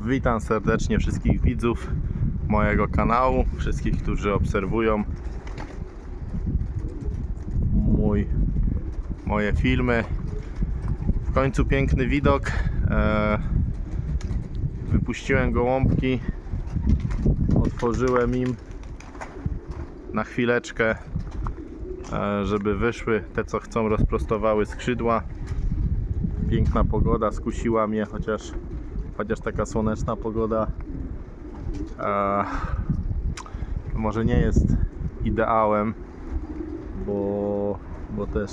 Witam serdecznie wszystkich widzów mojego kanału, wszystkich, którzy obserwują moje filmy. W końcu piękny widok. Wypuściłem gołąbki, otworzyłem im na chwileczkę, żeby wyszły te, co chcą, rozprostowały skrzydła. Piękna pogoda skusiła mnie, chociaż taka słoneczna pogoda może nie jest ideałem, bo też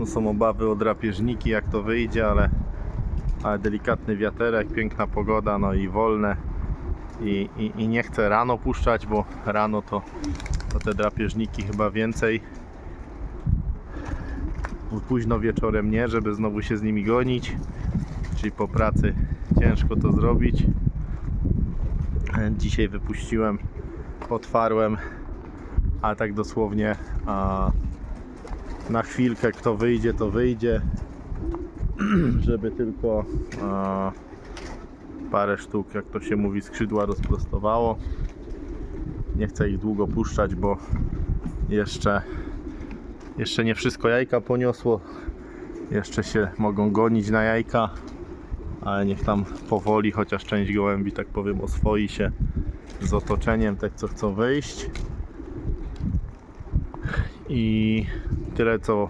są obawy o drapieżniki, jak to wyjdzie, ale delikatny wiaterek, piękna pogoda, no i wolne i nie chcę rano puszczać, bo rano to te drapieżniki chyba więcej, późno wieczorem nie, żeby znowu się z nimi gonić, czyli po pracy ciężko to zrobić. Dzisiaj wypuściłem, otwarłem, ale tak dosłownie na chwilkę, kto wyjdzie, to wyjdzie, żeby tylko parę sztuk, jak to się mówi, skrzydła rozprostowało. Nie chcę ich długo puszczać, bo jeszcze nie wszystko jajka poniosło, jeszcze się mogą gonić na jajka, ale niech tam powoli, chociaż część gołębi, tak powiem, oswoi się z otoczeniem, tak co chcą wyjść. I tyle, co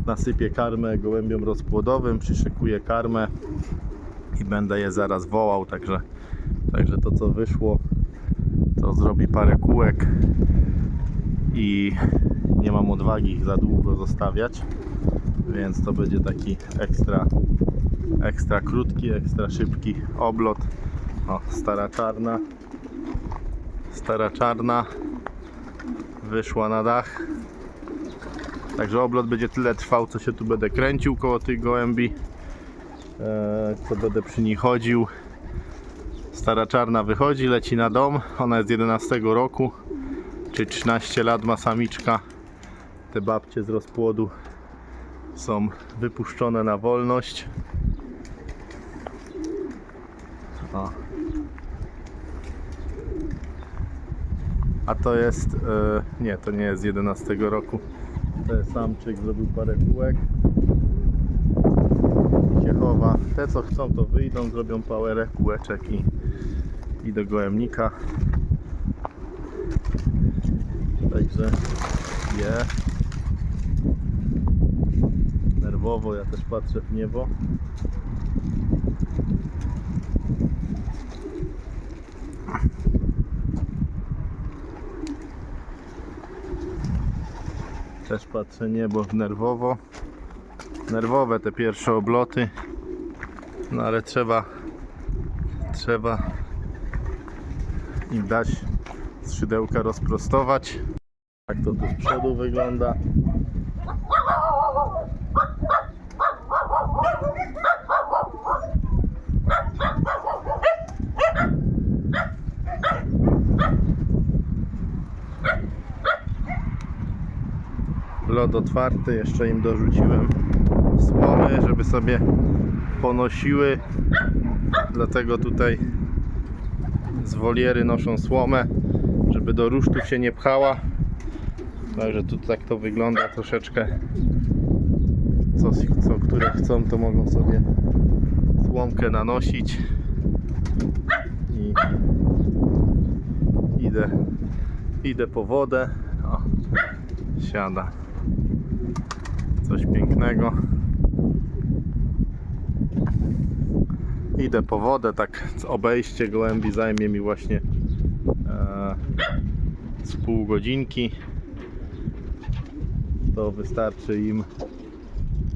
nasypię karmę gołębiom rozpłodowym, przyszykuję karmę i będę je zaraz wołał, także to, co wyszło, to zrobi parę kółek i nie mam odwagi ich za długo zostawiać, więc to będzie taki ekstra krótki, ekstra szybki oblot. O, stara czarna wyszła na dach, także oblot będzie tyle trwał, co się tu będę kręcił koło tych gołębi, co będę przy nich chodził. Stara czarna wychodzi, leci na dom, ona jest z 11 roku, czyli 13 lat ma samiczka. Te babcie z rozpłodu są wypuszczone na wolność. O. A to jest, nie, to nie jest z 11 roku. To jest samczyk, zrobił parę kółek i się chowa. Te, co chcą, to wyjdą, zrobią parę kółeczek i do gołębnika. Także nerwowo, ja też patrzę w niebo. Też patrzę niebo nerwowo. Nerwowe te pierwsze obloty, no ale trzeba im dać skrzydełka rozprostować. Tak to tu z przodu wygląda. Lot otwarty, jeszcze im dorzuciłem słomy, żeby sobie ponosiły, dlatego tutaj z woliery noszą słomę, żeby do rusztu się nie pchała. Także tu tak to wygląda troszeczkę. Które chcą, to mogą sobie słomkę nanosić. I idę po wodę. O, siada. Coś pięknego. Idę po wodę, tak obejście gołębi zajmie mi właśnie z pół godzinki. To wystarczy im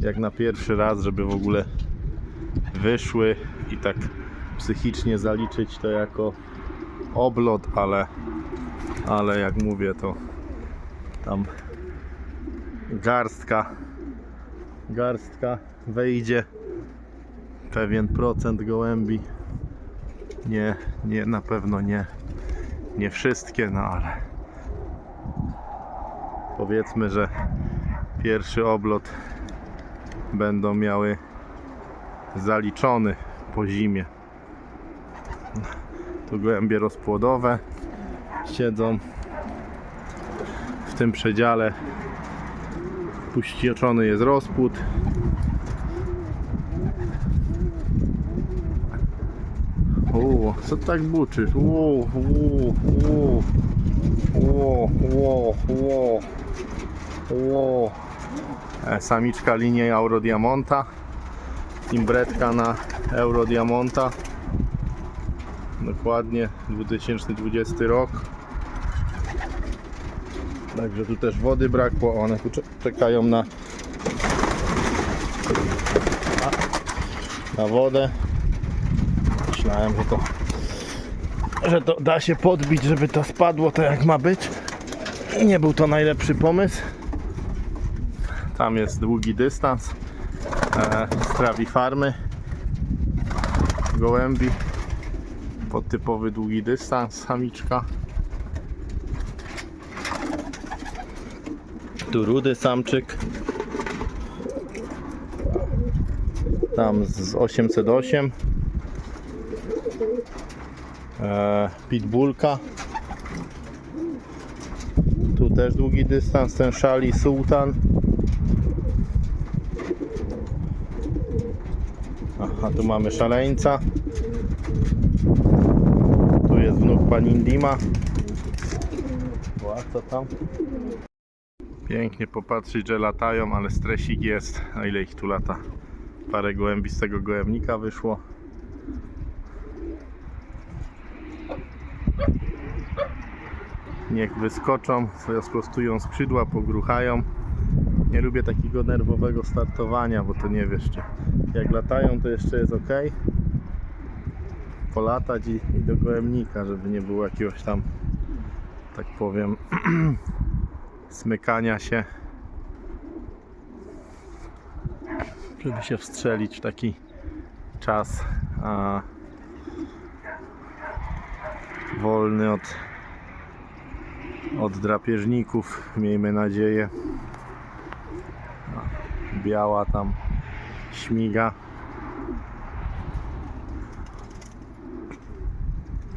jak na pierwszy raz, żeby w ogóle wyszły i tak psychicznie zaliczyć to jako oblot, ale jak mówię, to tam garstka wejdzie, pewien procent gołębi, nie na pewno nie wszystkie, no ale powiedzmy, że pierwszy oblot będą miały zaliczony po zimie. Tu gołębie rozpłodowe siedzą w tym przedziale. Puścieczony jest rozpłód. O, co tak buczysz? Samiczka linii Eurodiamonta. Imbretka na Eurodiamonta. Dokładnie 2020 rok. Także tu też wody brakło. One tu czekają na wodę. Myślałem, że to da się podbić, żeby to spadło tak jak ma być. Nie był to najlepszy pomysł. Tam jest długi dystans z trawi farmy gołębi. Podtypowy długi dystans, samiczka. Tu rudy samczyk. Tam z 808. Pitbullka. Tu też długi dystans, ten szali Sultan. A tu mamy szaleńca. Tu jest wnuk pani Indima. Co tam? Pięknie popatrzeć, że latają, ale stresik jest. A ile ich tu lata? Parę gołębi z tego gołębnika wyszło. Niech wyskoczą, rozprostują skrzydła, pogruchają. Nie lubię takiego nerwowego startowania, bo to nie wiesz, czy jak latają, to jeszcze jest ok. Polatać i do gołębnika, żeby nie było jakiegoś tam, tak powiem, smykania się, żeby się wstrzelić w taki czas wolny od drapieżników, miejmy nadzieję. Biała tam śmiga.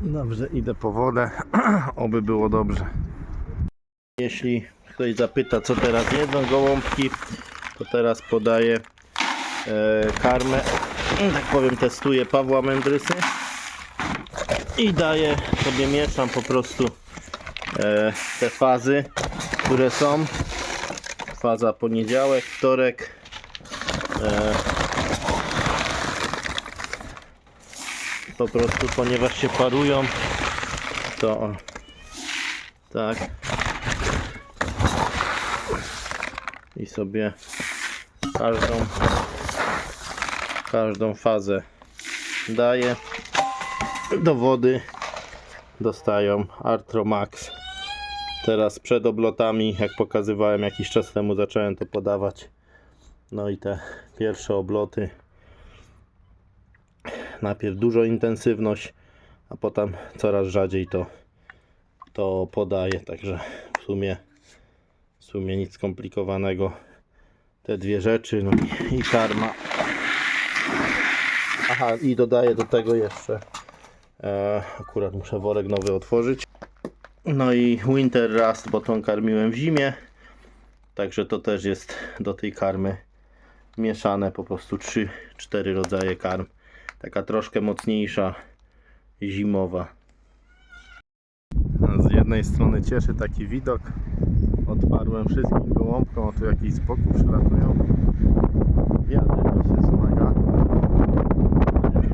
Dobrze, idę po wodę. Oby było dobrze. Jeśli ktoś zapyta, co teraz jedzą gołąbki, to teraz podaję karmę. Tak powiem, testuję Pawła Mędrysy i daję sobie, mieszam po prostu te fazy, które są. Faza poniedziałek, wtorek, po prostu ponieważ się parują, to tak i sobie każdą fazę daję. Do wody dostają Arthromax. Teraz przed oblotami, jak pokazywałem jakiś czas temu, zacząłem to podawać. No i te pierwsze obloty, najpierw dużo intensywność, a potem coraz rzadziej to podaję. Także w sumie nic skomplikowanego. Te dwie rzeczy, no i karma. Aha, i dodaję do tego jeszcze, akurat muszę worek nowy otworzyć. No i Winter Rust, bo tą karmiłem w zimie. Także to też jest do tej karmy mieszane, po prostu 3-4 rodzaje karm. Taka troszkę mocniejsza, zimowa. Z jednej strony cieszy taki widok. Otwarłem wszystkim gołąbkom, o tu jakiś spokój przylatują. Wiatr mi się zmaga.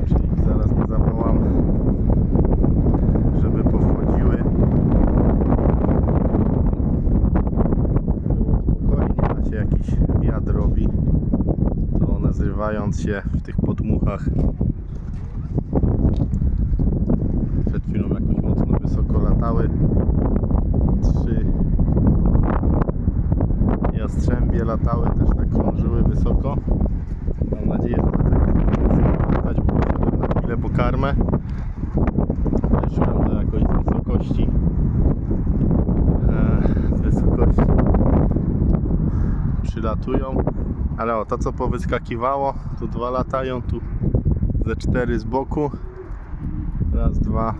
Czy ich zaraz nie zawołam, żeby powchodziły. Było spokojnie, a się jakiś wiatr robi, to one zrywając się w tych podmuchach. Przed chwilą jakoś mocno wysoko latały. 3 jastrzębie latały, też tak krążyły wysoko. Mam nadzieję, że dlatego nie latać, bo poszedłem na chwilę po karmę. Weszłem do jakiejś wysokości. Z wysokości przylatują. Ale o, to co powyskakiwało, tu 2 latają, tu ze 4 z boku. Raz, dwa.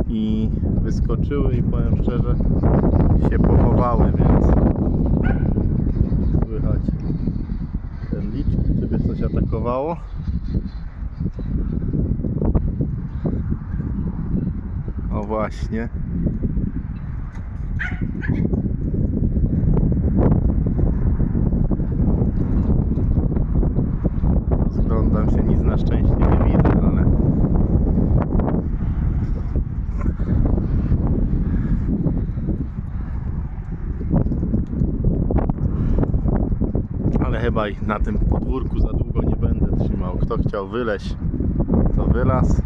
I wyskoczyły i powiem szczerze, się pochowały, więc słychać ten licz, gdyby coś atakowało. O właśnie. Rozglądam się, nic na szczęście nie widzę, ale chyba ich na tym podwórku za długo nie będę trzymał. Kto chciał wyleźć, to wylazł.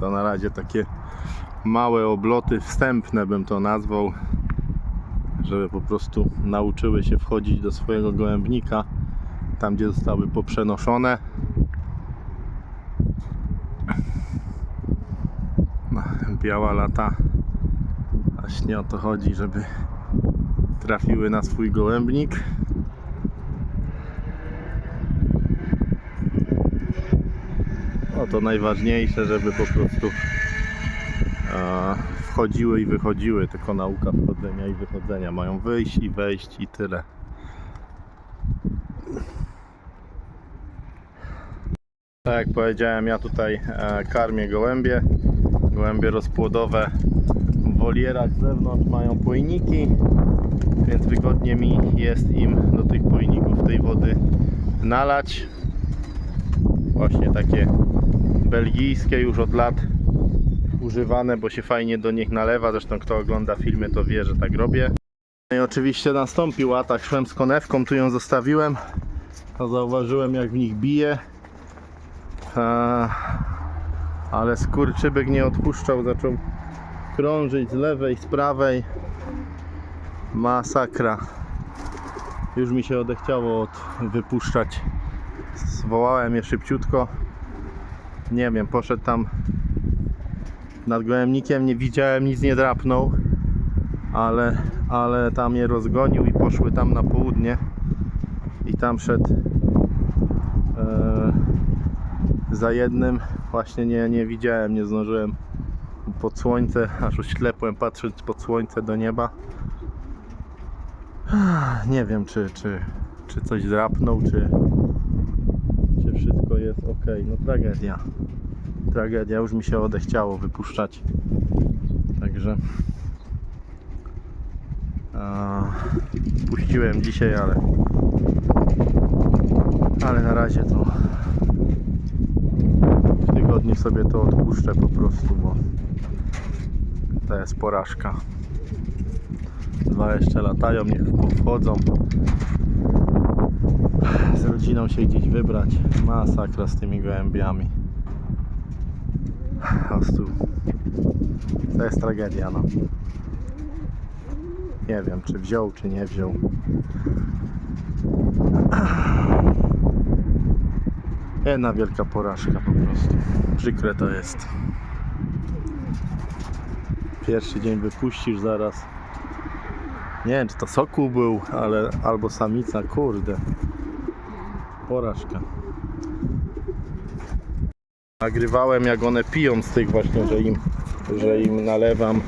To na razie takie małe obloty wstępne bym to nazwał, żeby po prostu nauczyły się wchodzić do swojego gołębnika tam, gdzie zostały poprzenoszone. No, biała lata, właśnie o to chodzi, żeby trafiły na swój gołębnik. No to najważniejsze, żeby po prostu wchodziły i wychodziły, tylko nauka wchodzenia i wychodzenia. Mają wyjść i wejść i tyle. Tak jak powiedziałem, ja tutaj karmię gołębie. Gołębie rozpłodowe w wolierach z zewnątrz mają pojniki, więc wygodnie mi jest im do tych pojników tej wody nalać. Właśnie takie belgijskie, już od lat używane, bo się fajnie do nich nalewa. Zresztą kto ogląda filmy, to wie, że tak robię. No i oczywiście nastąpił atak. Szłem z konewką, tu ją zostawiłem, to zauważyłem, jak w nich bije, ale skurczybyk nie odpuszczał, zaczął krążyć z lewej, z prawej. Masakra. Już mi się odechciało wypuszczać. Zwołałem je szybciutko. Nie wiem, poszedł tam nad gołębnikiem, nie widziałem, nic nie drapnął, ale tam je rozgonił i poszły tam na południe i tam szedł za jednym. Właśnie nie widziałem, nie zdążyłem pod słońce, aż oślepłem patrząc pod słońce do nieba. Nie wiem, czy coś drapnął, czy wszystko jest ok. No tragedia, już mi się odechciało wypuszczać, także puściłem dzisiaj, ale na razie to w tygodniu sobie to odpuszczę po prostu, bo to jest porażka. Dwa jeszcze latają, niech wchodzą. Z rodziną się gdzieś wybrać. Masakra z tymi gołębiami. Po prostu to jest tragedia, no. Nie wiem, czy wziął, czy nie wziął. Jedna wielka porażka po prostu. Przykre to jest. Pierwszy dzień wypuścisz zaraz. Nie wiem, czy to sokół był, ale albo samica, kurde. Porażka. Nagrywałem, jak one piją z tych właśnie, że im nalewam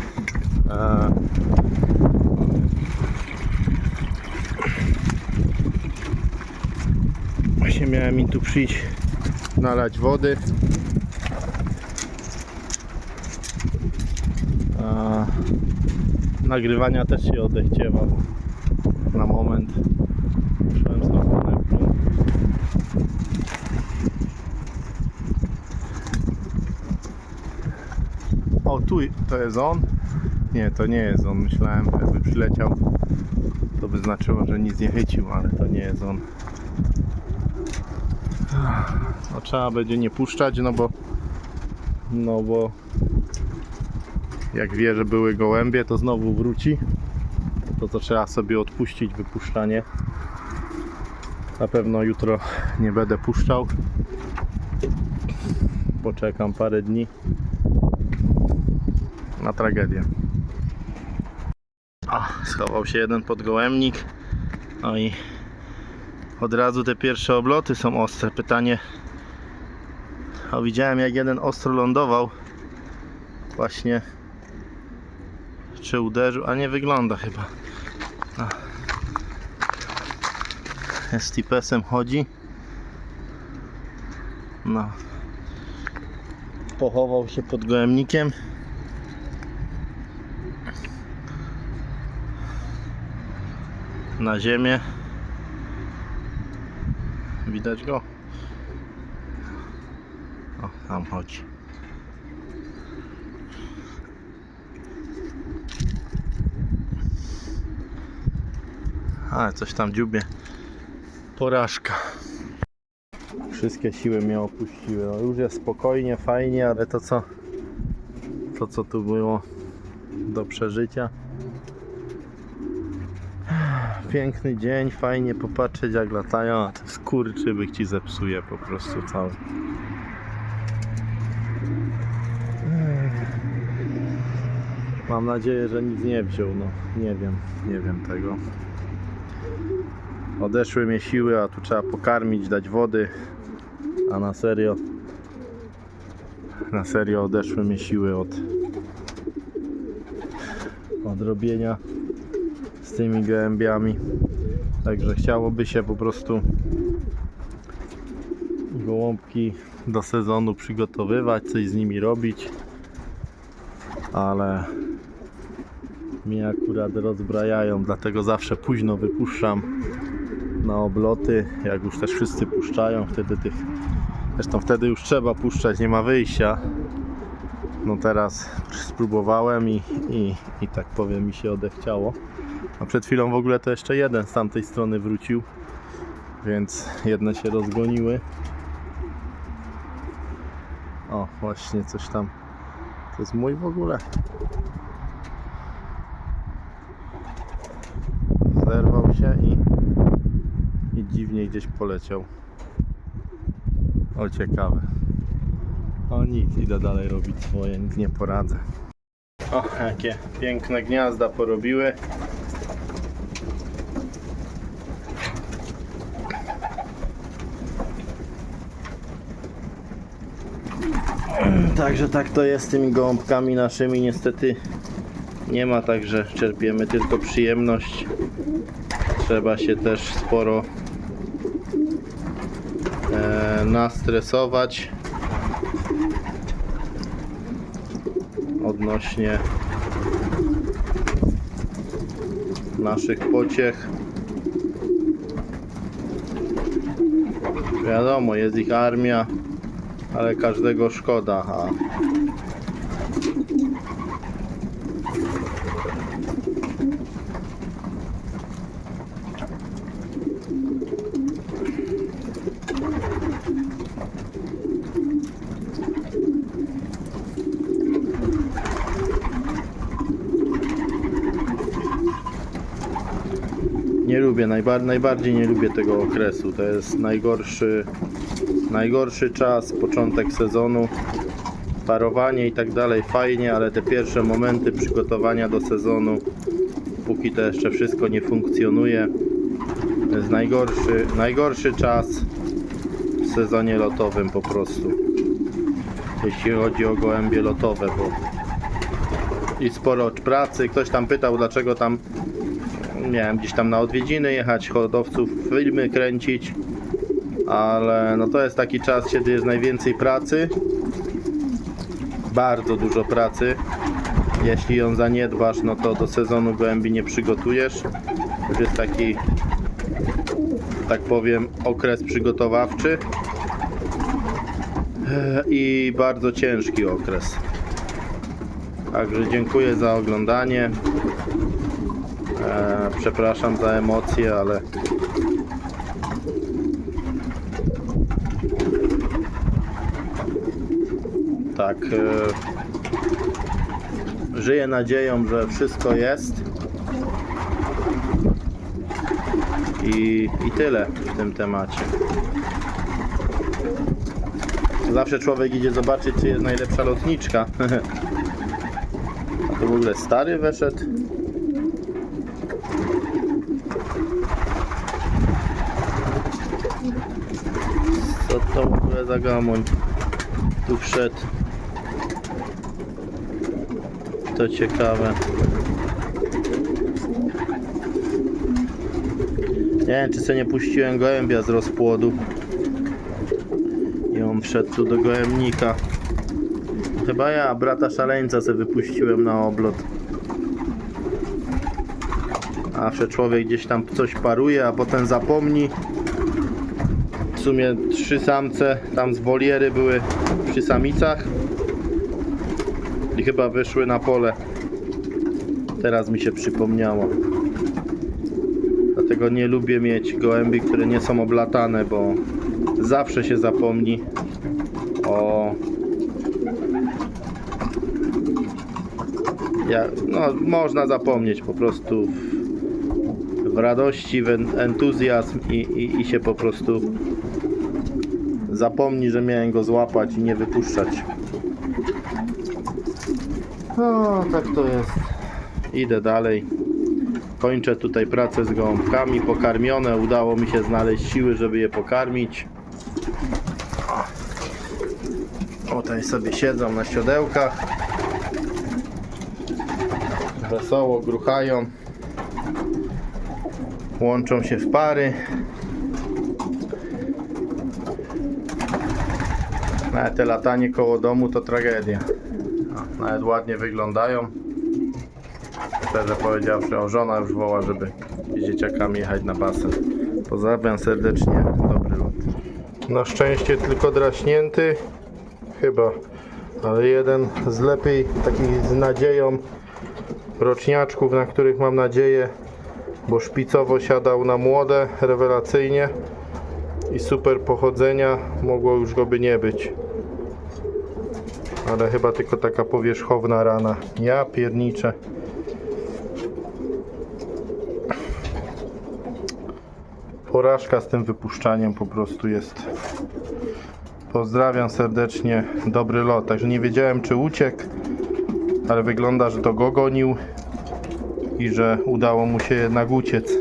właśnie miałem im tu przyjść nalać wody, nagrywania też się odechciewa na moment. Szłem z tą konewką. O, tu to jest on? Nie, to nie jest on. Myślałem, jakby przyleciał, to by znaczyło, że nic nie chycił, ale to nie jest on. No, trzeba będzie nie puszczać, no bo jak wie, że były gołębie, to znowu wróci. To trzeba sobie odpuścić wypuszczanie. Na pewno jutro nie będę puszczał. Poczekam parę dni na tragedię. Schował się jeden podgołębnik. No i od razu te pierwsze obloty są ostre. Pytanie, widziałem jak jeden ostro lądował. Właśnie czy uderzył, a nie wygląda chyba. Z tipesem chodzi. No. Pochował się pod gołębnikiem. Na ziemię. Widać go? O, tam chodzi. Ale coś tam dziubie. Porażka. Wszystkie siły mnie opuściły. No już jest spokojnie, fajnie, ale to co tu było do przeżycia. Piękny dzień, fajnie popatrzeć jak latają, a te skurczybyk ci zepsuje po prostu cały. Mam nadzieję, że nic nie wziął, no nie wiem tego. Odeszły mnie siły, a tu trzeba pokarmić, dać wody, a na serio odeszły mnie siły od robienia z tymi gołębiami. Także chciałoby się po prostu gołąbki do sezonu przygotowywać, coś z nimi robić, ale mnie akurat rozbrajają, dlatego zawsze późno wypuszczam na obloty, jak już też wszyscy puszczają, zresztą wtedy już trzeba puszczać, nie ma wyjścia. No teraz spróbowałem i tak powiem, mi się odechciało. A przed chwilą w ogóle to jeszcze jeden z tamtej strony wrócił, więc jedne się rozgoniły. O, właśnie coś tam. To jest mój w ogóle. Zerwał się i dziwnie gdzieś poleciał. O, ciekawe. O, nic, idę dalej robić swoje, nic nie poradzę. O, jakie piękne gniazda porobiły. Także tak to jest z tymi gołąbkami naszymi, niestety nie ma, także czerpiemy tylko przyjemność. Trzeba się też sporo nastresować odnośnie naszych pociech. Wiadomo, jest ich armia, ale każdego szkoda. Nie lubię, najbardziej nie lubię tego okresu. To jest najgorszy czas, początek sezonu. Parowanie i tak dalej fajnie, ale te pierwsze momenty przygotowania do sezonu, póki to jeszcze wszystko nie funkcjonuje, to jest najgorszy czas w sezonie lotowym po prostu. Jeśli chodzi o gołębie lotowe, bo i sporo pracy. Ktoś tam pytał, dlaczego tam miałem gdzieś tam na odwiedziny jechać, hodowców, filmy kręcić, ale no to jest taki czas, kiedy jest najwięcej pracy, bardzo dużo pracy. Jeśli ją zaniedbasz, no to do sezonu gołębi nie przygotujesz. Już jest taki, tak powiem, okres przygotowawczy i bardzo ciężki okres. Także dziękuję za oglądanie. Przepraszam za emocje, ale tak, żyję nadzieją, że wszystko jest i tyle w tym temacie. Zawsze człowiek idzie zobaczyć, czy jest najlepsza lotniczka. A to w ogóle stary weszedł. To w ogóle za gamoń tu wszedł. To ciekawe. Nie wiem, czy sobie nie puściłem gołębia z rozpłodu i on wszedł tu do gołębnika. Chyba ja brata szaleńca sobie wypuściłem na oblot. Zawsze człowiek gdzieś tam coś paruje, a potem zapomni. W sumie 3 samce tam z woliery były przy samicach i chyba wyszły na pole. Teraz mi się przypomniało. Dlatego nie lubię mieć gołębi, które nie są oblatane, bo zawsze się zapomni o... No, można zapomnieć po prostu w radości, w entuzjazm i się po prostu zapomni, że miałem go złapać i nie wypuszczać. No, tak to jest. Idę dalej. Kończę tutaj pracę z gołąbkami. Pokarmione. Udało mi się znaleźć siły, żeby je pokarmić. O, tutaj sobie siedzą na siodełkach. Wesoło gruchają. Łączą się w pary. Nawet te latanie koło domu to tragedia. No, nawet ładnie wyglądają. Szczerze powiedziawszy, żona już woła, żeby z dzieciakami jechać na basen. Pozdrawiam serdecznie, dobry lot. Na szczęście tylko draśnięty, chyba, ale jeden z lepiej, takich z nadzieją roczniaczków, na których mam nadzieję, bo szpicowo siadał na młode, rewelacyjnie i super pochodzenia, mogło już go by nie być. Ale chyba tylko taka powierzchowna rana. Ja pierniczę. Porażka z tym wypuszczaniem po prostu jest. Pozdrawiam serdecznie, dobry lot. Także nie wiedziałem, czy uciekł, ale wygląda, że to go gonił i że udało mu się jednak uciec.